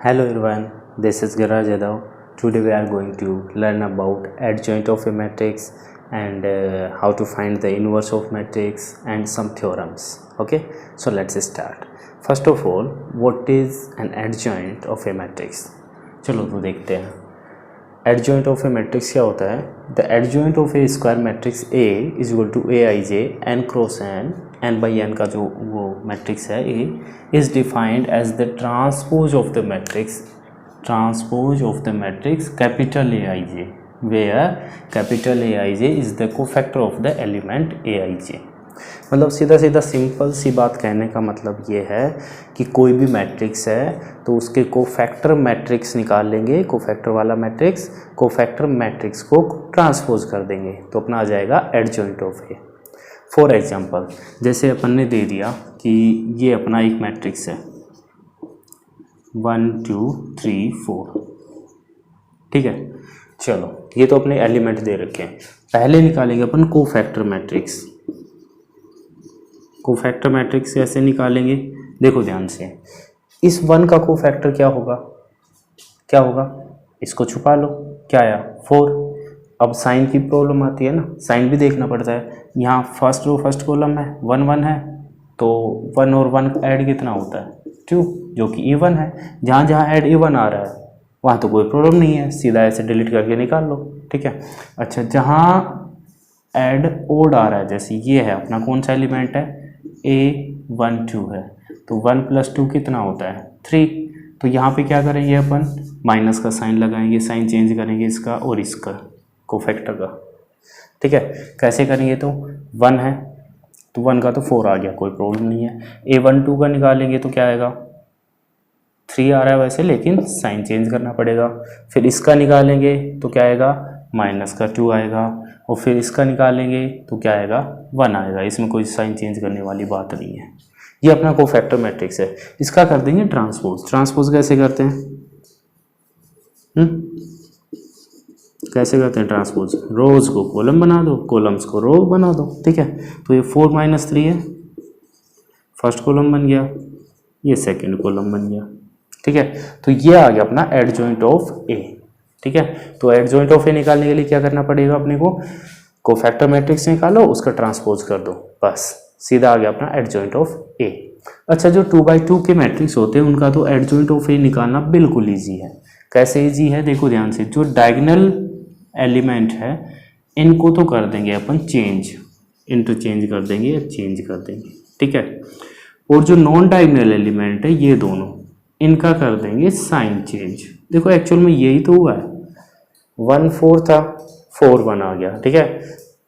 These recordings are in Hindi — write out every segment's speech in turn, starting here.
Hello everyone, this is Garaj Yadav. Today we are going to learn about adjoint of a matrix and how to find the inverse of matrix and some theorems. Okay, so let's start. First of all, what is an adjoint of a matrix? चलो तो देखते हैं एडजॉइंट ऑफ ए मैट्रिक्स क्या होता है. The adjoint of a square matrix A is equal to A I J N cross N, N by N का जो वो मैट्रिक्स है A is defined as the transpose of the matrix capital A I J, where capital A I J is the cofactor of the element A I J. मतलब सीधा सीधा सिंपल सी बात कहने का मतलब ये है कि कोई भी मैट्रिक्स है तो उसके कोफैक्टर मैट्रिक्स निकाल लेंगे, कोफैक्टर वाला मैट्रिक्स कोफैक्टर मैट्रिक्स को ट्रांसपोज कर देंगे तो अपना आ जाएगा adjoint of A. For example जैसे अपन ने दे दिया कि ये अपना एक मैट्रिक्स है 1 2 3 4, ठीक है. चलो ये तो अपने एलिमेंट दे रखे हैं. पहले निकालेंगे अपन कोफैक्टर मैट्रिक्स. कोफैक्टर मैट्रिक्स कैसे निकालेंगे, देखो ध्यान से. इस 1 का कोफैक्टर क्या होगा, इसको छुपा लो, क्या आया 4. अब साइन की प्रॉब्लम आती है ना, साइन भी देखना पड़ता है. यहाँ फर्स्ट रो फर्स्ट कॉलम है 1 1 है तो 1 और 1 ऐड कितना होता है 2, जो कि इवन है. जहाँ जहाँ ऐड इवन आ रहा है वहाँ तो कोई प्रॉब्लम नहीं है, सीधा ऐसे डिलीट करके निकाल लो, ठीक है. अच्छा जहाँ ऐड ओड आ रहा है, जैसे ये है अपना कौन सा एलिमेंट है A1 2 है तो 1 + 2 कितना होता है 3. तो यहाँ पे क्या करेंगे अपन माइनस का साइन लगाएंगे, साइन चेंज करेंगे इसका और इसका कोफैक्टर का, ठीक है. कैसे करेंगे तो 1 है तो 1 का तो 4 आ गया, कोई प्रॉब्लम नहीं है. A1 2 का निकालेंगे तो क्या आएगा 3 आ रहा है वैसे, लेकिन साइन चेंज करना पड़ेगा. फिर इसका निकालेंगे तो क्या आएगा माइनस का 2 आएगा और फिर इसका निकालेंगे तो क्या आएगा 1 आएगा. इसमें कोई साइन चेंज करने वाली बात नहीं है. ये अपना कोफैक्टर मैट्रिक्स है. इसका कर देंगे ट्रांसपोज कैसे करते हैं कैसे करते हैं ट्रांसपोज. रोज को कॉलम बना दो, कॉलम्स को रो बना दो, ठीक है. तो ये 4 - 3 है, फर्स्ट कॉलम बन गया, ये सेकेंड कॉलम बन गया, ठीक है. तो ये आ गया अपना एडजॉइंट ऑफ ए, ठीक है. तो एडजॉइंट ऑफ ए निकालने के लिए क्या करना पड़ेगा अपने को, कोफैक्टर मैट्रिक्स निकालो, उसका ट्रांसपोज कर दो, बस सीधा आ गया अपना एडजॉइंट ऑफ ए. अच्छा जो 2x2 के मैट्रिक्स होते हैं उनका तो एडजॉइंट ऑफ ए निकालना बिल्कुल ईजी है. कैसे ईजी है देखो ध्यान से. जो डायगोनल एलिमेंट है इनको तो कर देंगे अपन चेंज, इंटरचेंज कर देंगे या चेंज कर देंगे, ठीक है. और जो नॉन डायगोनल एलिमेंट है ये दोनों, इनका कर देंगे साइन चेंज. देखो एक्चुअल में यही तो हुआ है, 1 4 था 4 1 आ गया, ठीक है.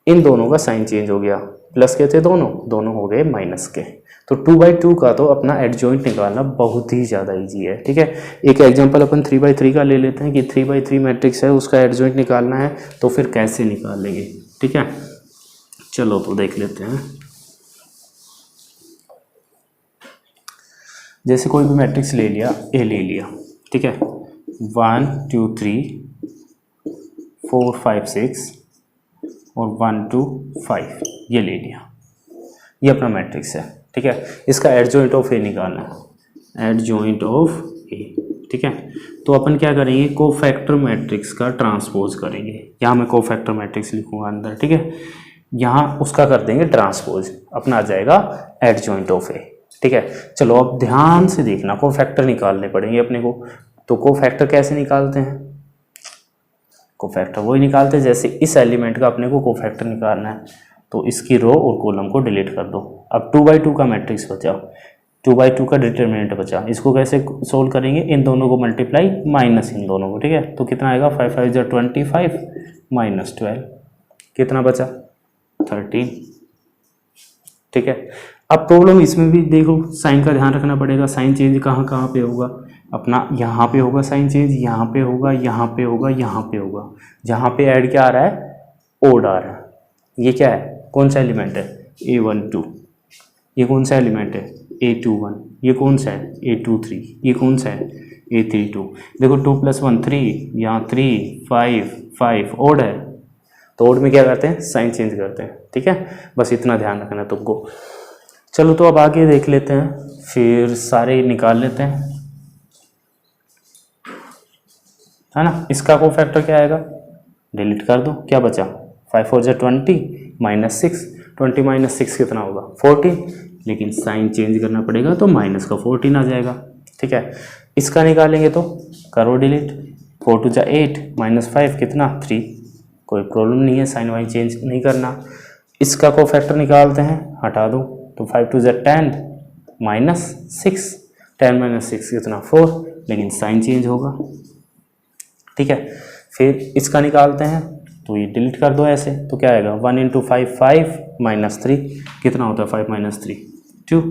इन दोनों का साइन चेंज हो गया, प्लस के थे दोनों हो गए माइनस के. तो 2x2 का तो अपना एडजॉइंट निकालना बहुत ही ज़्यादा इजी है, ठीक है. एक एग्जांपल अपन 3x3 का ले लेते हैं कि 3x3 मैट्रिक्स है, उसका एडजॉइंट निकालना है तो फिर कैसे निकाल लेंगे, ठीक है. चलो तो देख लेते हैं. जैसे कोई भी मैट्रिक्स ले लिया, ए ले लिया, ठीक है. 1 2 3 4 5 6 और 1 2 5 ये ले लिया, ये अपना मैट्रिक्स है, ठीक है. इसका एडजॉइंट ऑफ ए निकालना है, एडजॉइंट ऑफ ए, ठीक है. तो अपन क्या करेंगे कोफैक्टर मैट्रिक्स का ट्रांसपोज करेंगे. यहाँ मैं कोफैक्टर मैट्रिक्स लिखूंगा अंदर, ठीक है. यहाँ उसका कर देंगे ट्रांसपोज, अपना आ जाएगा एडजॉइंट ऑफ ए, ठीक है. चलो अब ध्यान से देखना, कोफैक्टर निकालने पड़ेंगे अपने को. तो कोफैक्टर कैसे निकालते हैं, कोफैक्टर वही निकालते हैं जैसे इस एलिमेंट का अपने को कोफैक्टर निकालना है तो इसकी रो और कॉलम को डिलीट कर दो. अब 2x2 का मैट्रिक्स बचा, 2x2 का डिटरमिनेंट बचा, इसको कैसे सोल्व करेंगे, इन दोनों को मल्टीप्लाई माइनस इन दोनों को, ठीक है. तो कितना आएगा 5 5 = 25 - 12 कितना बचा 13, ठीक है. अब प्रॉब्लम इसमें भी देखो, साइन का ध्यान रखना पड़ेगा. साइन चेंज कहाँ कहाँ पे होगा, अपना यहाँ पे होगा साइन चेंज, यहाँ पे होगा, यहाँ पे होगा, यहाँ पे होगा. जहाँ पे ऐड क्या आ रहा है ओड आ रहा है. ये क्या है कौन सा एलिमेंट है A1 2, ये कौन सा एलिमेंट है A2 1, ये कौन सा है A2 3, ये कौन सा है A3 2. देखो 2 + 1 3, यहाँ 3 5 5 ओड है तो ओड में क्या करते हैं साइन चेंज करते हैं, ठीक है. बस इतना ध्यान रखना है तुमको. चलो तो अब आगे देख लेते हैं, फिर सारे निकाल लेते हैं. है ना। इसका कोफैक्टर क्या आएगा, डिलीट कर दो, क्या बचा 5 4 जा 20 -6, 20 - 6 कितना होगा 14, लेकिन साइन चेंज करना पड़ेगा तो माइनस का 14 आ जाएगा। ठीक है, इसका निकालेंगे तो करो डिलीट, 4 2 जा 8 -5 कितना 3, कोई प्रॉब्लम नहीं है, साइन वाइन चेंज नहीं करना। इसका कोफैक्टर निकालते हैं, हटा दो, तो 5 2 जा 10 -6, 10 - 6 कितना 4, लेकिन साइन चेंज होगा। ठीक है, फिर इसका निकालते हैं तो ये डिलीट कर दो ऐसे, तो क्या आएगा 1 × 5 5 -3 कितना होता है 5 - 3 2।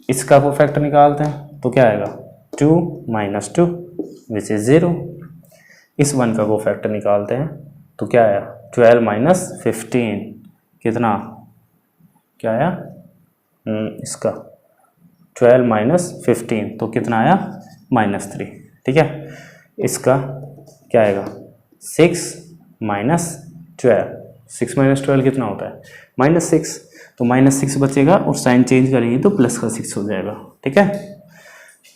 इसका कोफैक्टर निकालते हैं तो क्या आएगा 2 - 2 विच इज 0। इस 1 का कोफैक्टर निकालते हैं तो क्या आया 12 - 15 कितना, क्या आया इसका 12 - 15 तो कितना आया -3। ठीक है, इसका क्या आएगा 6 - 12, 6 - 12 कितना होता है -6, तो -6 बचेगा और साइन चेंज करेंगे तो प्लस का 6 हो जाएगा। ठीक है,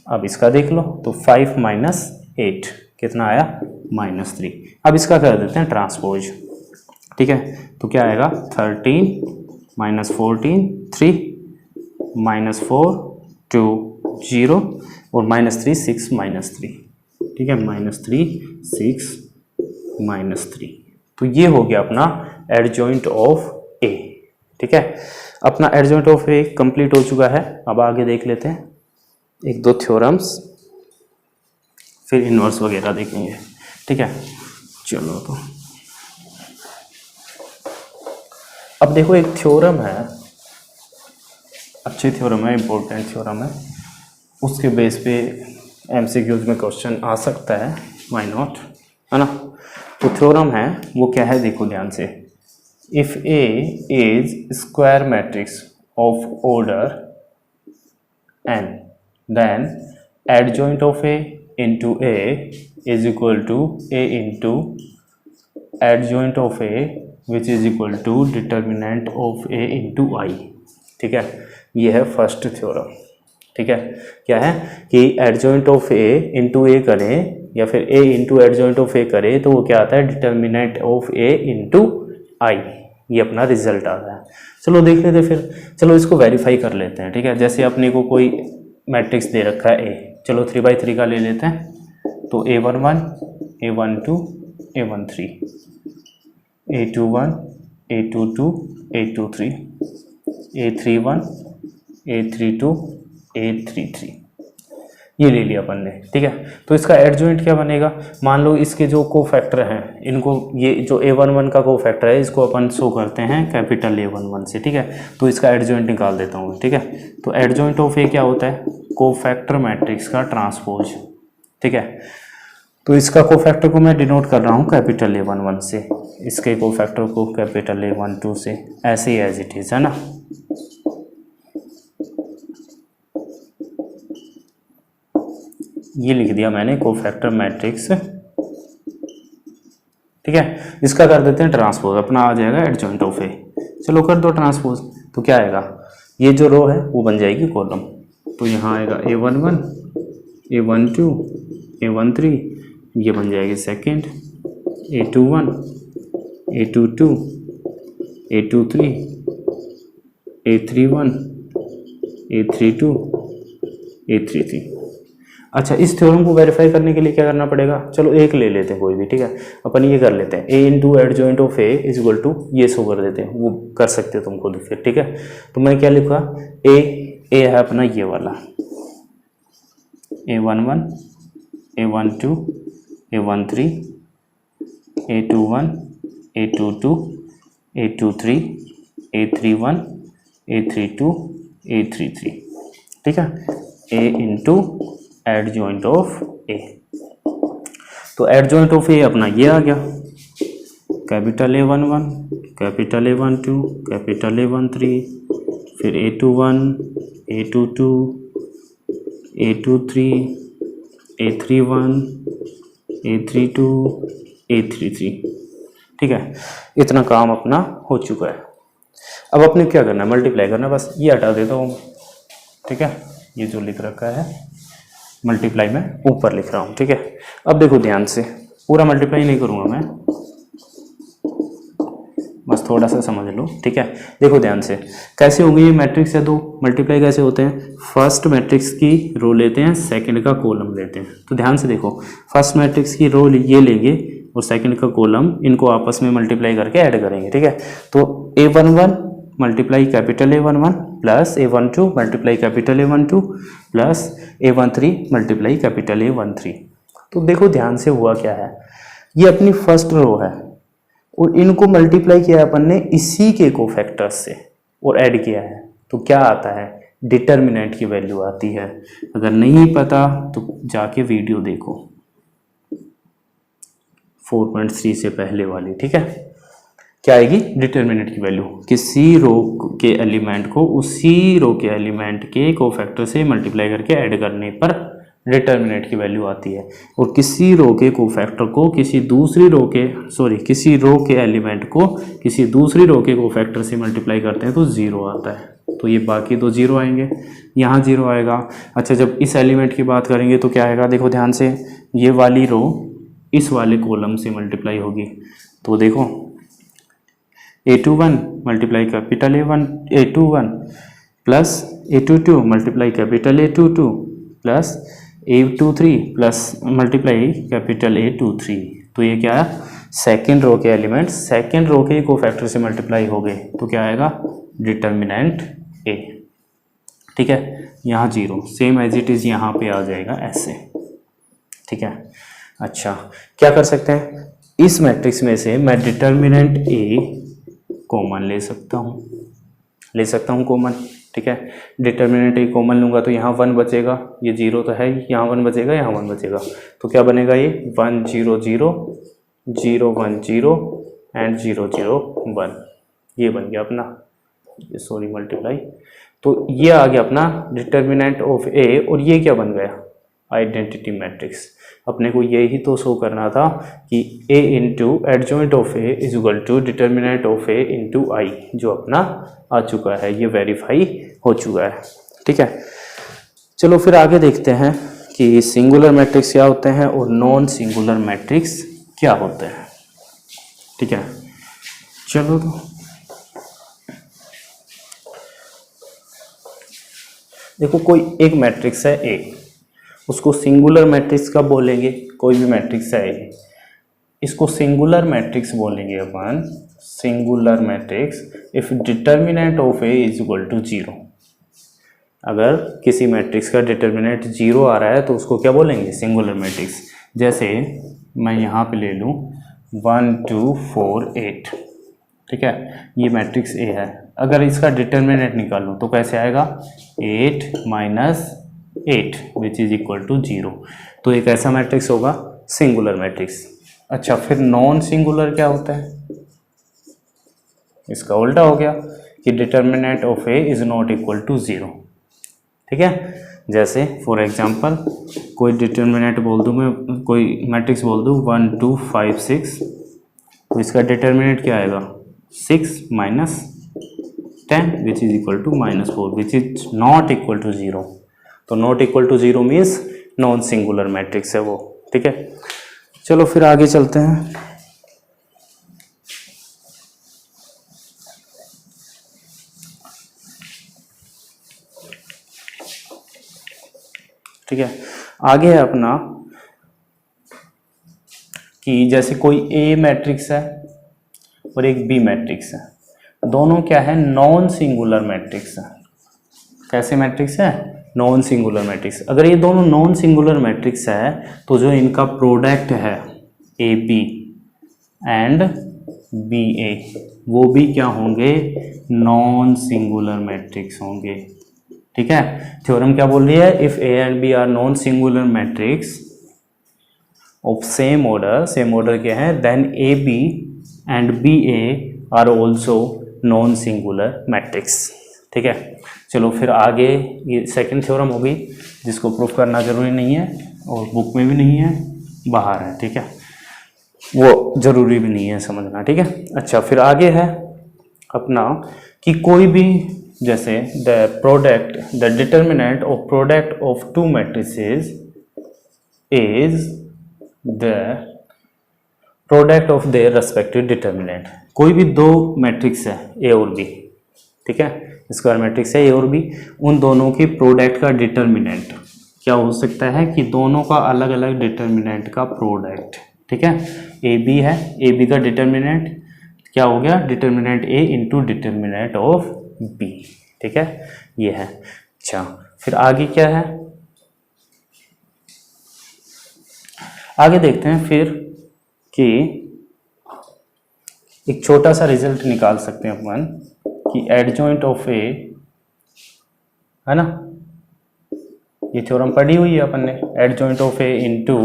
अब इसका देख लो तो 5 - 8 कितना आया -3। अब इसका कर देते हैं ट्रांसपोज। ठीक है, तो क्या आएगा 13 - 14 3 -4 2 0 और -3 6 -3। ठीक है, -3 6 -3, तो ये हो गया अपना एडजॉइंट ऑफ ए। ठीक है, अपना एडजॉइंट ऑफ ए कंप्लीट हो चुका है। अब आगे देख लेते हैं 1 2 थ्योरम्स, फिर इनवर्स वगैरह देखेंगे। ठीक है, चलो तो अब देखो एक थ्योरम है, अच्छी थ्योरम है, इम्पोर्टेंट थ्योरम है, उसके बेस पे एमसीक्यूज में क्वेश्चन आ सकता है, व्हाई नॉट, है ना। तो थ्योरम है वो क्या है, देखो ध्यान से, if A is square matrix of order n then adjoint of a into a is equal to a into adjoint of a which is equal to determinant of a into I। ठीक है, ये है फर्स्ट थ्योरम। ठीक है, क्या है कि एडजॉइंट ऑफ ए इंटू ए करें या फिर ए इंटू एडजॉइंट ऑफ ए करें तो वो क्या आता है determinant of A into I, ये अपना रिजल्ट आता है। चलो देख लेते हैं फिर, चलो इसको वेरीफाई कर लेते हैं। ठीक है, जैसे अपने को कोई मैट्रिक्स दे रखा है ए, चलो 3×3 का ले लेते हैं, तो A11 A12 A13 A21 A22 A23 A31 A32 A33, ये ले लिया अपन ने। ठीक है, तो इसका एडजॉइंट क्या बनेगा, मान लो इसके जो कोफैक्टर हैं इनको, ये जो A11 का कोफैक्टर है इसको अपन शो करते हैं कैपिटल A11 से। ठीक है, तो इसका एडजॉइंट निकाल देता हूँ। ठीक है, तो एडजॉइंट ऑफ ए क्या होता है, कोफैक्टर मैट्रिक्स का ट्रांसपोज। ठीक है, तो इसका कोफैक्टर को मैं डिनोट कर रहा हूँ कैपिटल A11 से, इसके कोफैक्टर को कैपिटल A12 से, ऐसे ही एज इट इज, है ना। ये लिख दिया मैंने कोफैक्टर मैट्रिक्स। ठीक है, इसका कर देते हैं ट्रांसपोज, अपना आ जाएगा एडजॉइंट ऑफ ए। चलो कर दो ट्रांसपोज, तो क्या आएगा, ये जो रो है वो बन जाएगी कॉलम, तो यहाँ आएगा A11 A12 A13, ये बन जाएगी second, A21 A22 A23 A31 A32 A33। अच्छा, इस थ्योरम को वेरीफाई करने के लिए क्या करना पड़ेगा, चलो एक ले लेते हैं कोई भी। ठीक है, अपन ये कर लेते हैं A into adjoint of A is equal to, ये शो कर देते हैं, वो कर सकते हो तुम खुद फिर। ठीक है, तो मैं क्या लिखा, ए है अपना ये वाला A11 A12 A13 A21 A22 A23 A31 A32 A33। ठीक है, ए इंटू एडजॉइंट ऑफ ए, तो एडजॉइंट ऑफ ए अपना ये आ गया, capital A11 capital A12 capital A13, फिर A21 A22 A23 A31 A32 A33। ठीक है, इतना काम अपना हो चुका है। अब अपने क्या करना है, मल्टीप्लाई करना है, बस ये हटा देता हूँ। ठीक है, ये जो लिख रखा है मल्टीप्लाई मैं ऊपर लिख रहा हूँ, ठीक है। अब देखो ध्यान से, पूरा मल्टीप्लाई नहीं करूँगा मैं, बस थोड़ा सा समझ लो, ठीक है। देखो ध्यान से, कैसे होंगे ये मैट्रिक्स है दो, मल्टीप्लाई कैसे होते हैं, फर्स्ट मैट्रिक्स की रो लेते हैं, सेकंड का कॉलम लेते हैं। तो ध्यान से देखो, फर्स्ट मैट्रिक्स की रो ये लेंगे और सेकंड का कॉलम, इनको आपस में मल्टीप्लाई करके ऐड करेंगे, ठीक है। तो A11 multiply capital A11 plus A12 multiply capital A12 plus A13 multiply capital A13। तो देखो ध्यान से हुआ क्या है, ये अपनी फर्स्ट रो है और इनको मल्टीप्लाई किया अपन ने इसी के कोफैक्टर्स से और ऐड किया है, तो क्या आता है, डिटर्मिनेंट की वैल्यू आती है। अगर नहीं पता तो जाके वीडियो देखो 4.3 से पहले वाली, ठीक है। क्या आएगी, डिटर्मिनेंट की वैल्यू, किसी रो के एलिमेंट को उसी रो के एलिमेंट के कोफैक्टर से मल्टीप्लाई करके ऐड करने पर डिटर्मिनेंट की वैल्यू आती है। और किसी रो के कोफैक्टर को किसी दूसरी रो के किसी रो के एलिमेंट को किसी दूसरी रो के कोफैक्टर से मल्टीप्लाई करते हैं तो ज़ीरो आता है। तो ये बाकी तो ज़ीरो आएंगे, यहाँ ज़ीरो आएगा। अच्छा, जब इस एलिमेंट की बात करेंगे तो क्या आएगा, देखो ध्यान से, ये वाली रो इस वाले कॉलम से मल्टीप्लाई होगी, तो देखो A21 multiply capital A21 plus A22 multiply capital A22 plus A23 plus multiply capital A23। तो ये क्या है, सेकेंड रो के एलिमेंट सेकेंड रो के कोफैक्टर से मल्टीप्लाई हो गए, तो क्या आएगा, डिटर्मिनेंट A, ठीक है। यहाँ zero, same as it is यहाँ पे आ जाएगा ऐसे, ठीक है। अच्छा, क्या कर सकते हैं, इस मैट्रिक्स में से मैं डिटर्मिनेंट A कॉमन ले सकता हूँ कॉमन, ठीक है। डिटर्मिनेंट A कॉमन लूँगा तो यहाँ 1 बचेगा, ये 0 तो है, यहाँ 1 बचेगा, यहाँ 1 बचेगा, तो क्या बनेगा, ये 1 0 0 0 1 0 एंड 0 0 1, ये बन गया अपना, सॉरी मल्टीप्लाई। तो ये आ गया अपना डिटर्मिनेंट ऑफ A, और ये क्या बन गया, आइडेंटिटी मैट्रिक्स। अपने को यही तो शो करना था कि A into adjoint of A is equal to determinant of A into I, जो अपना आ चुका है, ये वेरीफाई हो चुका है, ठीक है। चलो फिर आगे देखते हैं कि सिंगुलर मैट्रिक्स क्या होते हैं और नॉन सिंगुलर मैट्रिक्स क्या होते हैं, ठीक है। चलो तो देखो, कोई एक मैट्रिक्स है A, उसको सिंगुलर मैट्रिक्स कब बोलेंगे, कोई भी मैट्रिक्स है A, इसको सिंगुलर मैट्रिक्स बोलेंगे अपन, singular matrix if determinant of A is equal to 0। अगर किसी मैट्रिक्स का डिटर्मिनेंट 0 आ रहा है तो उसको क्या बोलेंगे, सिंगुलर मैट्रिक्स। जैसे मैं यहाँ पे ले लूँ 1 2 4 8, ठीक है, ये मैट्रिक्स A है। अगर इसका डिटर्मिनेंट निकालूँ तो कैसे आएगा, 8 minus 8 which is equal to 0। तो एक ऐसा मैट्रिक्स होगा सिंगुलर मैट्रिक्स। अच्छा, फिर नॉन सिंगुलर क्या होता है, इसका उल्टा हो गया कि determinant of A is not equal to 0, ठीक है। जैसे फॉर एग्जांपल कोई डिटर्मिनेंट बोल दूँ मैं, कोई मैट्रिक्स बोल दूँ 1 2 5 6, तो इसका डिटर्मिनेंट क्या आएगा, 6 minus 10 which is equal to -4 which is not equal to 0। तो not equal to 0 means non singular matrix है वो, ठीक है। चलो फिर आगे चलते हैं। ठीक है, आगे है अपना कि जैसे कोई A मैट्रिक्स है और एक B मैट्रिक्स है, दोनों क्या है, नॉन सिंगुलर मैट्रिक्स है। कैसे मैट्रिक्स है, नॉन सिंगुलर मैट्रिक्स। अगर ये दोनों नॉन सिंगुलर मैट्रिक्स है तो जो इनका प्रोडक्ट है AB एंड BA, वो भी क्या होंगे, नॉन सिंगुलर मैट्रिक्स होंगे, ठीक है। थ्योरम क्या बोल रही है, if A and B are non singular matrix of same order क्या है, then AB and BA are also non singular matrix, ठीक है। चलो फिर आगे, ये सेकंड थ्योरम होगी जिसको प्रूफ करना जरूरी नहीं है और बुक में भी नहीं है, बाहर है, ठीक है, वो जरूरी भी नहीं है समझना, ठीक है। अच्छा, फिर आगे है अपना कि कोई भी, जैसे the determinant of product of to matrices is the product of their respective determinant. कोई भी दो मैट्रिक्स है ए और बी, ठीक है, स्क्वायर मैट्रिक्स है ए और बी, उन दोनों की प्रोडक्ट का डिटर्मिनेंट क्या हो सकता है कि दोनों का अलग अलग डिटर्मिनेंट का प्रोडक्ट, ठीक है। ए बी है, ए बी का डिटर्मिनेंट क्या हो गया, determinant A into determinant of B, ठीक है, ये है। अच्छा, फिर आगे क्या है, आगे देखते हैं फिर कि एक छोटा सा रिजल्ट निकाल सकते हैं अपन कि एडजॉइंट ऑफ ए, है ना, ये थ्योरम पढ़ी हुई है अपन ने, adjoint of A into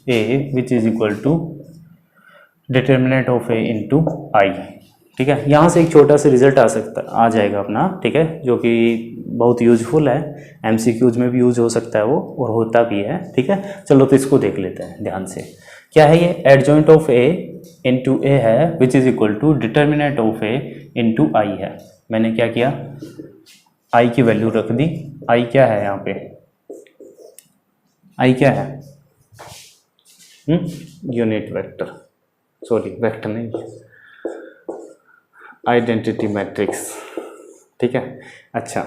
A which is equal to determinant of A into I, ठीक है। यहाँ से एक छोटा सा रिजल्ट आ जाएगा अपना, ठीक है, जो कि बहुत यूजफुल है, एमसीक्यूज में भी यूज हो सकता है वो, और होता भी है, ठीक है। चलो तो इसको देख लेते हैं ध्यान से। क्या है ये, adjoint of A into A है which is equal to determinant of A into I है। मैंने क्या किया, आई की वैल्यू रख दी। आई क्या है यहाँ पे, आई क्या है, यूनिट वेक्टर, सॉरी वेक्टर नहीं, आइडेंटिटी मैट्रिक्स, ठीक है। अच्छा,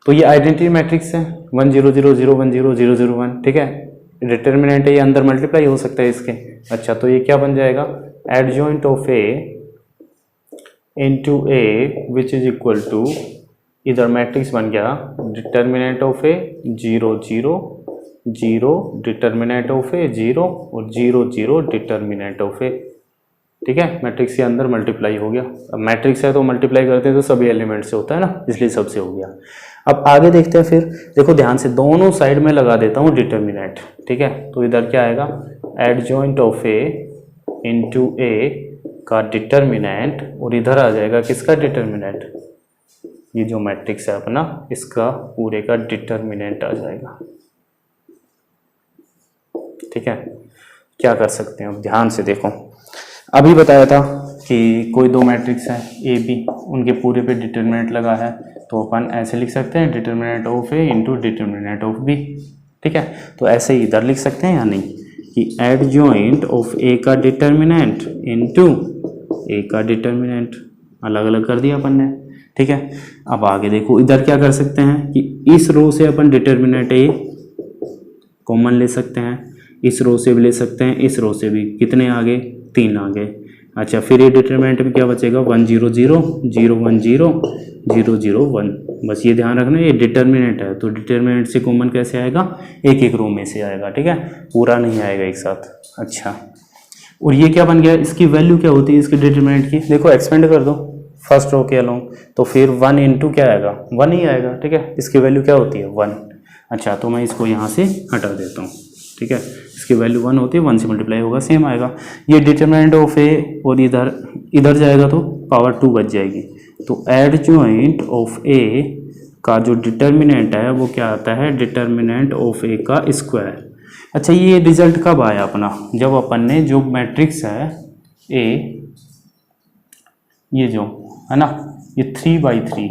तो ये आइडेंटिटी मैट्रिक्स है 1 0 0 0 1 0 0 0 1, ठीक है। डिटर्मिनेंट है, ये अंदर मल्टीप्लाई हो सकता है इसके। अच्छा, तो ये क्या बन जाएगा, adjoint of A into A which is equal to, इधर मैट्रिक्स बन गया determinant of A 0 0 0, determinant of A 0 और 0 0 डिटर्मिनेंट ऑफ ए, ठीक है। मैट्रिक्स के अंदर मल्टीप्लाई हो गया। अब मैट्रिक्स है तो मल्टीप्लाई करते हैं तो सभी एलिमेंट से होता है ना, इसलिए सबसे हो गया। अब आगे देखते हैं, फिर देखो ध्यान से, दोनों साइड में लगा देता हूँ डिटर्मिनेंट, ठीक है। तो इधर क्या आएगा, एडजॉइंट ऑफ ए इंटू ए का डिटर्मिनेंट, और इधर आ जाएगा किसका डिटर्मिनेंट, ये जो मैट्रिक्स है अपना, इसका पूरे का डिटर्मिनेंट आ जाएगा, ठीक है। क्या कर सकते हैं अब, ध्यान से देखो, अभी बताया था कि कोई दो मैट्रिक्स है ए बी, उनके पूरे पे डिटर्मिनेंट लगा है, तो अपन ऐसे लिख सकते हैं determinant of A into determinant of B, ठीक है। तो ऐसे ही इधर लिख सकते हैं या नहीं, कि एडजॉइंट ऑफ ए का डिटर्मिनेंट इंटू ए का डिटर्मिनेंट, अलग अलग कर दिया अपन ने, ठीक है। अब आगे देखो, इधर क्या कर सकते हैं कि इस रो से अपन डिटर्मिनेंट ए कॉमन ले सकते हैं, इस रो से भी ले सकते हैं, इस रो से भी, कितने आ गए, 3 आ गए। अच्छा, फिर ये डिटर्मिनेंट में क्या बचेगा, 1 0 0 0 1 0 0 0 1, बस ये ध्यान रखना ये डिटर्मिनेंट है, तो डिटर्मिनेंट से कॉमन कैसे आएगा, एक एक रो में से आएगा, ठीक है, पूरा नहीं आएगा एक साथ। अच्छा, और ये क्या बन गया, इसकी वैल्यू क्या होती है इसके डिटर्मिनेंट की, देखो एक्सपेंड कर दो फर्स्ट रो के अलोंग, तो फिर 1 इंटू क्या आएगा, 1 ही आएगा, ठीक है। इसकी वैल्यू क्या होती है, 1। अच्छा, तो मैं इसको यहाँ से हटा देता हूँ, ठीक है, इसकी वैल्यू 1 होती है, 1 से मल्टीप्लाई होगा, सेम आएगा। ये डिटर्मिनेंट ऑफ ए, और इधर इधर जाएगा तो पावर 2 बच जाएगी। तो एडजॉइंट ऑफ ए का जो डिटर्मिनेंट है वो क्या आता है, डिटर्मिनेंट ऑफ ए का स्क्वायर। अच्छा, ये रिजल्ट कब आया अपना, जब अपन ने जो मैट्रिक्स है ए, ये जो है ना, ये 3/3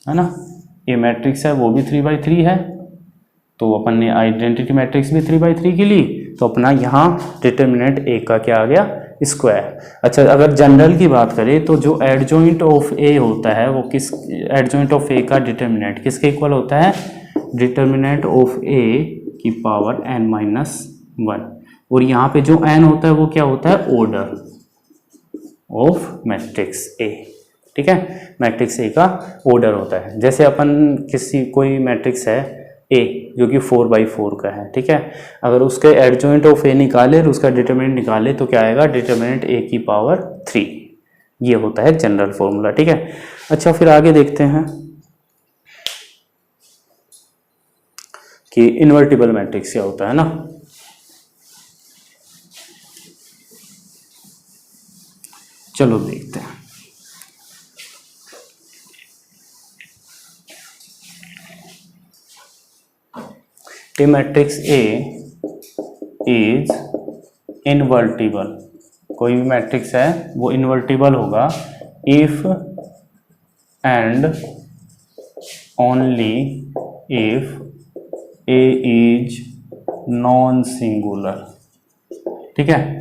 है ना, ये मैट्रिक्स है वो भी 3/3 है, तो अपन ने आइडेंटिटी मैट्रिक्स भी 3/3 की ली, तो अपना यहाँ डिटर्मिनेंट ए का क्या आ गया, स्क्वायर। अच्छा, अगर जनरल की बात करें तो जो एडजॉइंट ऑफ ए होता है वो किस, एडजॉइंट ऑफ ए का डिटर्मिनेंट किसके इक्वल होता है, डिटर्मिनेंट ऑफ ए की पावर n-1, और यहाँ पे जो n होता है वो क्या होता है, ऑर्डर ऑफ मैट्रिक्स ए, ठीक है। मैट्रिक्स ए का ऑर्डर होता है, जैसे अपन किसी कोई मैट्रिक्स है ए जो कि 4/4 का है, ठीक है, अगर उसके एडजॉइंट ऑफ ए निकाले और उसका डिटर्मिनेंट निकाले तो क्या आएगा, डिटर्मिनेंट ए की पावर 3, ये होता है जनरल फॉर्मूला, ठीक है। अच्छा, फिर आगे देखते हैं कि इन्वर्टिबल मैट्रिक्स क्या होता है ना। चलो देखते हैं, A matrix A is invertible, कोई भी मैट्रिक्स है वो इनवर्टिबल होगा if and only if A is non singular. ठीक है,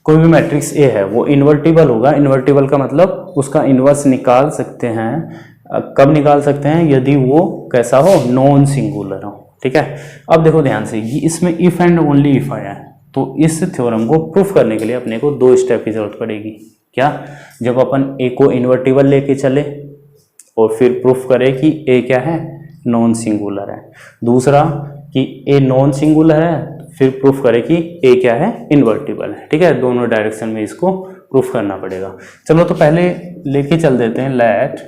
कोई भी मैट्रिक्स ए है वो इन्वर्टिबल होगा। इन्वर्टिबल का मतलब उसका इन्वर्स निकाल सकते हैं। कब निकाल सकते हैं? यदि वो कैसा हो, नॉन सिंगुलर हो। ठीक है, अब देखो ध्यान से, ये इसमें इफ एंड ओनली इफ आया है, तो इस थ्योरम को प्रूफ करने के लिए अपने को दो स्टेप की जरूरत पड़ेगी। क्या? जब अपन ए को इन्वर्टिबल लेके चले और फिर प्रूफ करें कि ए क्या है, नॉन सिंगुलर है। दूसरा कि ए नॉन सिंगुलर है, फिर प्रूफ करें कि ए क्या है, इन्वर्टिबल है। ठीक है, दोनों डायरेक्शन में इसको प्रूफ करना पड़ेगा। चलो तो पहले लेके चल देते हैं, let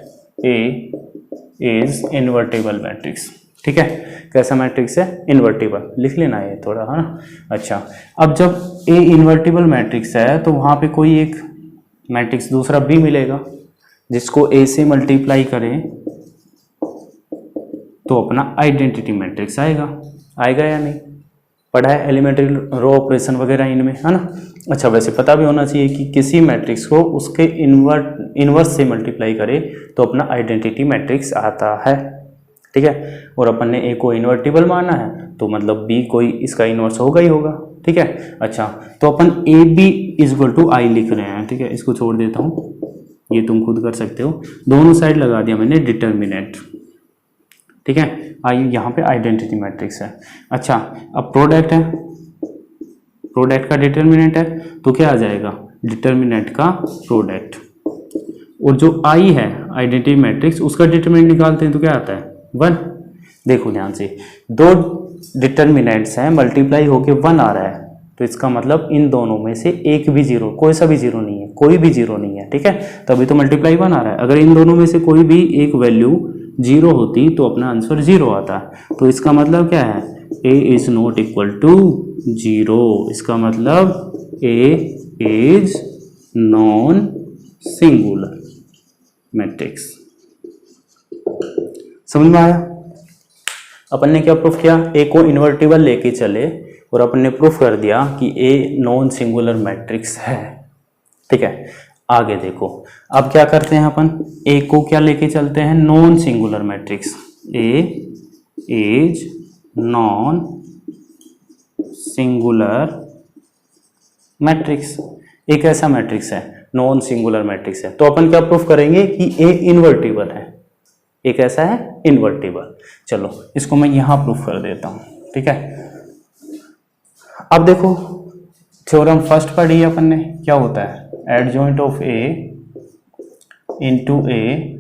A is invertible matrix. ठीक है, कैसा मैट्रिक्स है, इन्वर्टिबल। लिख लेना ये थोड़ा, है ना। अच्छा, अब जब ए इन्वर्टिबल मैट्रिक्स है तो वहां पे कोई एक मैट्रिक्स दूसरा बी मिलेगा जिसको ए से मल्टीप्लाई करें तो अपना आइडेंटिटी मैट्रिक्स आएगा या नहीं? पढ़ा है एलिमेंट्री रो ऑपरेशन वगैरह इनमें, है ना। अच्छा, वैसे पता भी होना चाहिए कि किसी मैट्रिक्स को उसके इन्वर्स से मल्टीप्लाई करे तो अपना आइडेंटिटी मैट्रिक्स आता है। ठीक है, और अपन ने ए को इन्वर्टिबल माना है तो मतलब बी कोई इसका इन्वर्स होगा ही होगा। ठीक है, अच्छा, तो अपन ए बी इजक्वल टू आई लिख रहे हैं। ठीक है, इसको छोड़ देता हूँ, ये तुम खुद कर सकते हो। दोनों साइड लगा दिया मैंने डिटर्मिनेंट। ठीक है, आई यहाँ पे आइडेंटिटी मैट्रिक्स है। अच्छा, अब प्रोडक्ट है, प्रोडक्ट का डिटर्मिनेंट है तो क्या आ जाएगा, डिटर्मिनेंट का प्रोडक्ट। और जो आई है आइडेंटिटी मैट्रिक्स, उसका डिटर्मिनेंट निकालते हैं तो क्या आता है, 1। देखो ध्यान से, दो डिटर्मिनेंट्स हैं, मल्टीप्लाई होके 1 आ रहा है, तो इसका मतलब इन दोनों में से एक भी जीरो, कोई सा भी जीरो नहीं है, कोई भी जीरो नहीं है। ठीक है, तभी तो मल्टीप्लाई 1 आ रहा है। अगर इन दोनों में से कोई भी एक वैल्यू जीरो होती तो अपना आंसर जीरो आता। तो इसका मतलब क्या है, A is not equal to zero. इसका मतलब A is non singular matrix. समझ में आया? अपन ने क्या प्रूफ किया, ए को इन्वर्टिबल लेके चले और अपन ने प्रूफ कर दिया कि ए नॉन सिंगुलर मैट्रिक्स है। ठीक है, आगे देखो, अब क्या करते हैं अपन, ए को क्या लेके चलते हैं, non singular matrix. A is non singular matrix. एक ऐसा मैट्रिक्स है, नॉन सिंगुलर मैट्रिक्स है, तो अपन क्या प्रूफ करेंगे कि ए इन्वर्टिबल है। एक ऐसा है इन्वर्टिबल। चलो इसको मैं यहां प्रूफ कर देता हूं। ठीक है, अब देखो थ्योरम फर्स्ट पढ़ी अपन ने, क्या होता है, adjoint of A into A,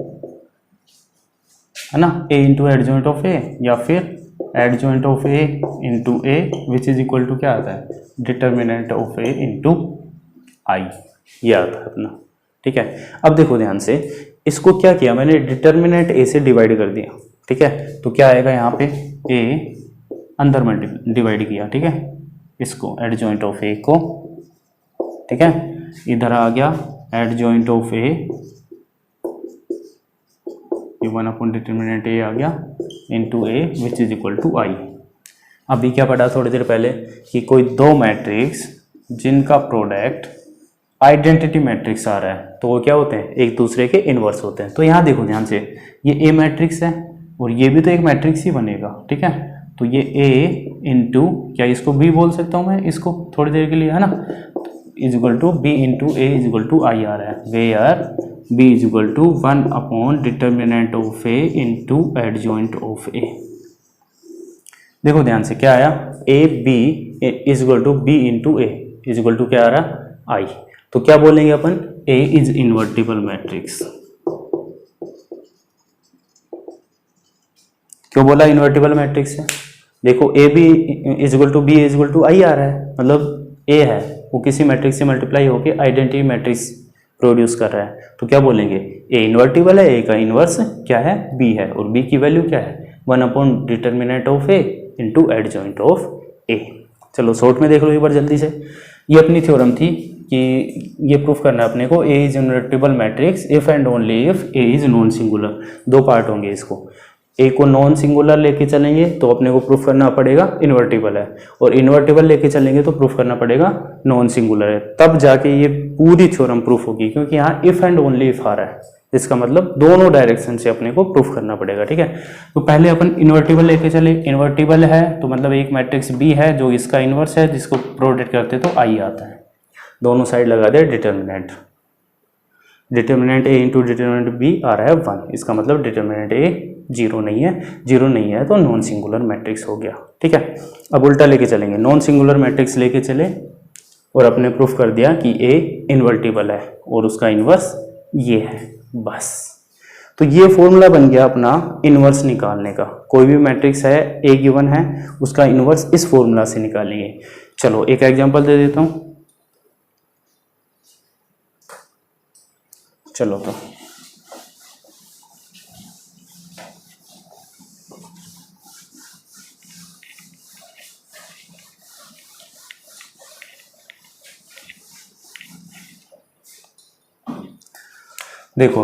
है ना, A into adjoint of A, या फिर adjoint of A into A which is equal to क्या आता है, determinant of A into I, ये आता है अपना। ठीक है, अब देखो ध्यान से, इसको क्या किया मैंने, डिटर्मिनेंट ए से डिवाइड कर दिया। ठीक है, तो क्या आएगा यहाँ पे, ए अंदर में डिवाइड किया। ठीक है, इसको एडजॉइंट ऑफ ए को, ठीक है, इधर आ गया एडजॉइंट ऑफ ए, ये 1 अपॉन डिटर्मिनेंट ए आ गया into A which is equal to I. अभी क्या पढ़ा थोड़ी देर पहले कि कोई दो मैट्रिक्स जिनका प्रोडक्ट आइडेंटिटी मैट्रिक्स आ रहा है तो वो क्या होते हैं, एक दूसरे के इनवर्स होते हैं। तो यहाँ देखो ध्यान से, ये ए मैट्रिक्स है और ये भी तो एक मैट्रिक्स ही बनेगा। ठीक है, तो ये ए इंटू, क्या इसको बी बोल सकता हूँ मैं इसको थोड़ी देर के लिए, है ना, is equal to B into A is equal to I आ रहा है, where B is equal to 1 upon determinant of A into adjoint of A. देखो ध्यान से क्या आया, A B is equal to B into A is equal to क्या आ रहा, आई। तो क्या बोलेंगे अपन, ए इज इन्वर्टिबल मैट्रिक्स। क्यों बोला इन्वर्टिबल मैट्रिक्स है, देखो A B is equal to B is equal to I आ रहा है, मतलब ए है वो किसी मैट्रिक्स से मल्टीप्लाई होके आइडेंटिटी मैट्रिक्स प्रोड्यूस कर रहा है। तो क्या बोलेंगे, ए इन्वर्टिबल है, ए का इन्वर्स क्या है, बी है, और बी की वैल्यू क्या है, 1 upon determinant of A into adjoint of A. चलो शॉर्ट में देख लो एक बार जल्दी से, ये अपनी थ्योरम थी कि ये प्रूफ करना है अपने को, A is invertible matrix if and only if A is non singular. दो पार्ट होंगे इसको, ए को नॉन सिंगुलर लेके चलेंगे तो अपने को प्रूफ करना पड़ेगा इन्वर्टिबल है, और इन्वर्टिबल लेके चलेंगे तो प्रूफ करना पड़ेगा नॉन सिंगुलर है, तब जाके ये पूरी थ्योरम प्रूफ होगी, क्योंकि यहाँ इफ एंड ओनली इफ आ रहा है। इसका मतलब दोनों डायरेक्शन से अपने को प्रूफ करना पड़ेगा, ठीक है। तो पहले अपन इन्वर्टिबल लेके चले। इन्वर्टिबल है तो मतलब एक मैट्रिक्स बी है जो इसका इन्वर्स है, जिसको प्रोडक्ट करते तो आई आता है। दोनों साइड लगा दे determinant, determinant A into determinant B आ रहा है 1, इसका मतलब डिटर्मिनेंट ए 0 नहीं है, 0 नहीं है तो नॉन सिंगुलर मैट्रिक्स हो गया, ठीक है। अब उल्टा लेके चलेंगे, नॉन सिंगुलर मैट्रिक्स लेके चले और अपने प्रूफ कर दिया कि ए इन्वर्टिबल है और उसका इन्वर्स ये है, बस। तो ये फॉर्मूला बन गया अपना इन्वर्स निकालने का। कोई भी मैट्रिक्स है, ए गिवन है, उसका इन्वर्स इस फॉर्मूला से निकालेंगे। चलो एक एग्जांपल दे देता हूं, चलो तो देखो,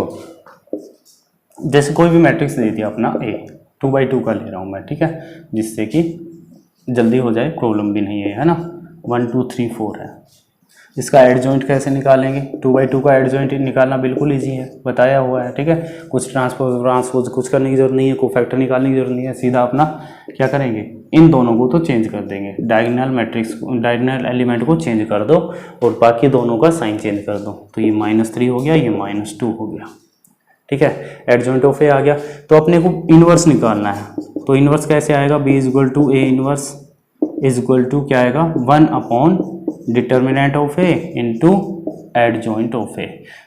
जैसे कोई भी मैट्रिक्स दे दिया अपना ए, 2x2 का ले रहा हूँ मैं, ठीक है, जिससे कि जल्दी हो जाए, प्रॉब्लम भी नहीं है ना। 1 2 3 4 है। इसका एडजॉइंट कैसे निकालेंगे? 2x2 का एडजॉइंट निकालना बिल्कुल ईजी है, बताया हुआ है, ठीक है। कुछ ट्रांसपोज कुछ करने की जरूरत नहीं है, कोफैक्टर निकालने की जरूरत नहीं है, सीधा अपना क्या करेंगे, इन दोनों को तो चेंज कर देंगे, डायगोनल मैट्रिक्स डायगोनल एलिमेंट को चेंज कर दो और बाकी दोनों का साइन चेंज कर दो। तो ये -3 हो गया, ये -2 हो गया, ठीक है। एडजॉइंट ऑफ ए आ गया। तो अपने को इन्वर्स निकालना है, तो इन्वर्स कैसे आएगा? B is equal to A inverse is equal to क्या आएगा, 1 upon determinant of A into adjoint of A.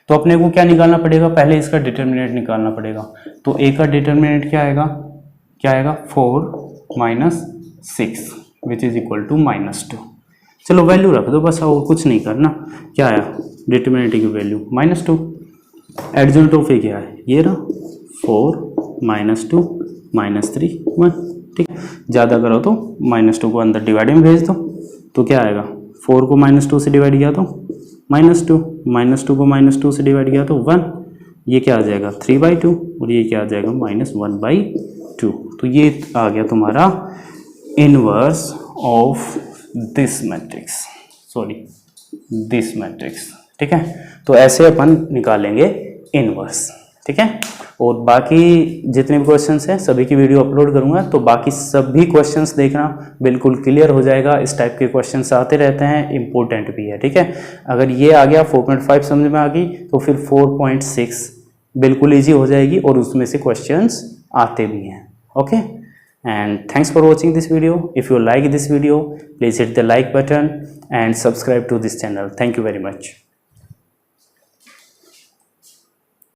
तो अपने को क्या निकालना पड़ेगा? पहले इसका डिटर्मिनेंट निकालना पड़ेगा। तो ए का डिटर्मिनेंट क्या आएगा? 4 - 6 विच इज इक्वल टू -2। चलो वैल्यू रख दो बस, और कुछ नहीं करना। क्या आया डिटर्मिनेंट की वैल्यू? -2। एडजॉइंट ऑफ ए क्या है? ये रहा 4 - 2 -3 1, ठीक। ज़्यादा करो तो -2 को अंदर डिवाइड में भेज दो, तो क्या आएगा? 4 को -2 से डिवाइड किया तो -2, -2 को -2 से डिवाइड किया तो 1, ये क्या आ जाएगा 3/2 और ये क्या आ जाएगा -1/2। तो ये आ गया तुम्हारा inverse of this matrix, sorry this matrix, ठीक है। तो ऐसे अपन निकालेंगे इनवर्स, ठीक है। और बाकी जितने भी क्वेश्चंस हैं सभी की वीडियो अपलोड करूंगा, तो बाकी सभी क्वेश्चंस देखना, बिल्कुल क्लियर हो जाएगा। इस टाइप के क्वेश्चंस आते रहते हैं, इंपॉर्टेंट भी है, ठीक है। अगर ये आ गया 4.5 समझ में आ गई, तो फिर 4.6 बिल्कुल ईजी हो जाएगी और उसमें से क्वेश्चंस आते भी हैं, okay. And thanks for watching this video. If you like this video, please hit the like button and subscribe to this channel. Thank you very much.